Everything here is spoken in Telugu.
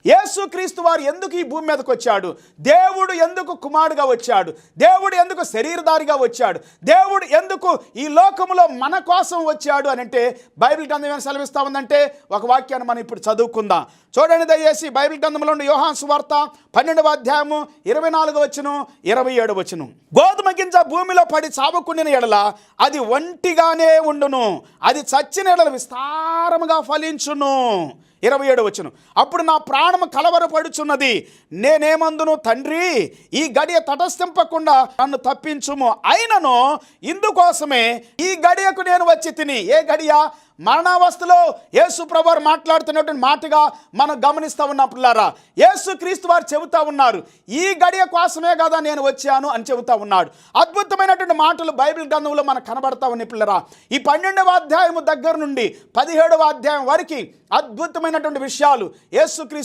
యేసుక్రీస్తు వారు ఎందుకు ఈ భూమి మీదకి వచ్చాడు, దేవుడు ఎందుకు కుమారుడుగా వచ్చాడు, దేవుడు ఎందుకు శరీరధారిగా వచ్చాడు, దేవుడు ఎందుకు ఈ లోకములో మన కోసం వచ్చాడు అని అంటే బైబిల్ గ్రంథం ఏమైనా సెలవిస్తా ఉందంటే ఒక వాక్యాన్ని మనం ఇప్పుడు చదువుకుందాం. చూడండి దయచేసి బైబిల్ గ్రంథంలో ఉన్న యోహాను సువార్త 12వ అధ్యాయము 24వ వచనం 27వ వచనం. గోధుమ గింజ భూమిలో పడి చావకుండిన ఎడల అది ఒంటిగానే ఉండును, అది చచ్చిన ఎడల విస్తారముగా ఫలించును. 27వ వచనం. అప్పుడు నా ప్రాణము కలవరపడుచున్నది, నేనేమందును తండ్రి ఈ గడియ తటస్థింపకుండా నన్ను తప్పించుము, అయినను ఇందుకోసమే ఈ గడియకు నేను వచ్చి తిని. ఏ గడియ? మరణావస్థలో యేసు ప్రభువారు మాట్లాడుతున్నటువంటి మాటగా మనం గమనిస్తూ ఉన్నాం పిల్లారా. యేసుక్రీస్తు వారు చెబుతా ఉన్నారు, ఈ గడియ కోసమే కదా నేను వచ్చాను అని చెబుతా ఉన్నాడు. అద్భుతమైనటువంటి మాటలు బైబిల్ గ్రంథంలో మనకు కనబడతా ఉన్నాయి పిల్లరా. ఈ 12వ అధ్యాయం దగ్గర నుండి 17వ అధ్యాయం వరకు అద్భుతమైనటువంటి విషయాలు యేసుక్రీస్తు